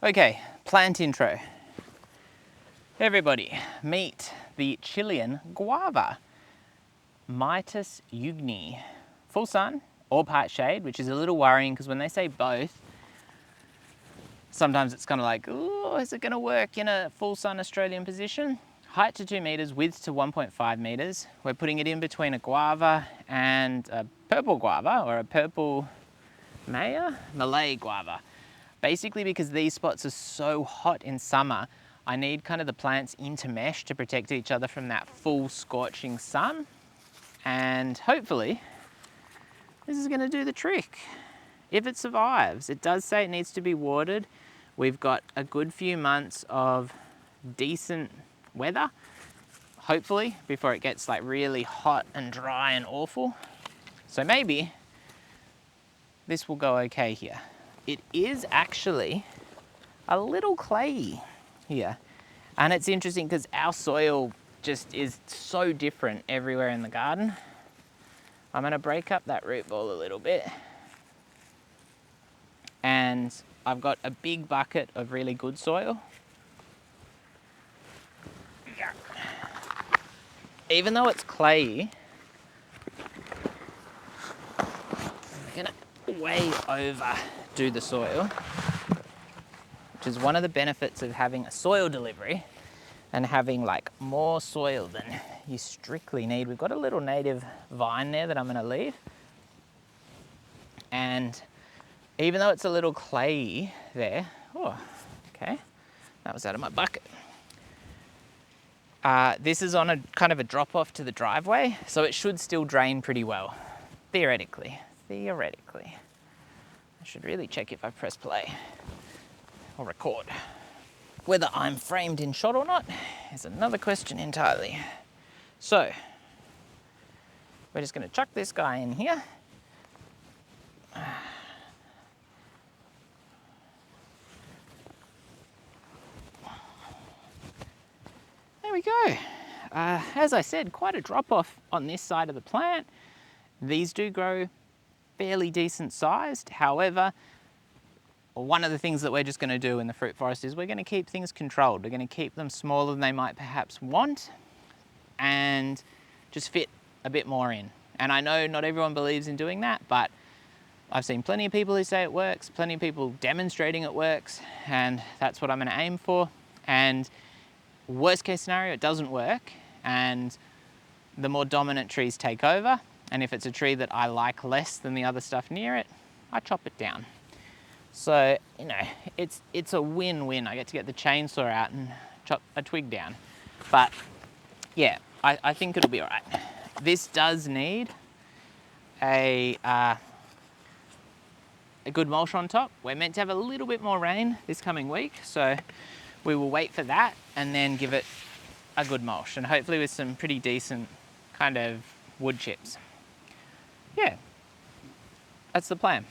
Okay, plant intro. Everybody, meet the Chilean Guava, Mitis ugni. Full sun or part shade, which is a little worrying because when they say both, sometimes it's kind of like, oh, is it going to work in a full sun Australian position? Height to 2 meters, width to 1.5 meters. We're putting it in between a guava and a purple guava, or a purple Malay guava. Basically because these spots are so hot in summer, I need kind of the plants intermesh to protect each other from that full scorching sun. And hopefully this is going to do the trick. If it survives. It does say it needs to be watered. We've got a good few months of decent weather, hopefully, before it gets like really hot and dry and awful. So maybe this will go okay here. It is actually a little clayey here. And it's interesting because our soil just is so different everywhere in the garden. I'm going to break up that root ball a little bit. And I've got a big bucket of really good soil. Even though it's clayey, I'm going to way overdo the soil, which is one of the benefits of having a soil delivery and having like more soil than you strictly need. We've got a little native vine there that I'm going to leave. And even though it's a little clayey there, oh, okay, that was out of my bucket. This is on a kind of a drop off to the driveway, so it should still drain pretty well, theoretically. I should really check if I press play or record. Whether I'm framed in shot or not is another question entirely. So, we're just going to chuck this guy in here. There we go. As I said, quite a drop off on this side of the plant. These do grow fairly decent sized. However, one of the things that we're just going to do in the fruit forest is we're going to keep things controlled. We're going to keep them smaller than they might perhaps want and just fit a bit more in. And I know not everyone believes in doing that, but I've seen plenty of people who say it works, plenty of people demonstrating it works, and that's what I'm going to aim for. And worst case scenario, it doesn't work and the more dominant trees take over. And if it's a tree that I like less than the other stuff near it, I chop it down. So, you know, it's a win-win. I get to get the chainsaw out and chop a twig down. But yeah, I think it'll be all right. This does need a good mulch on top. We're meant to have a little bit more rain this coming week, so we will wait for that and then give it a good mulch, and hopefully with some pretty decent kind of wood chips. Yeah, that's the plan.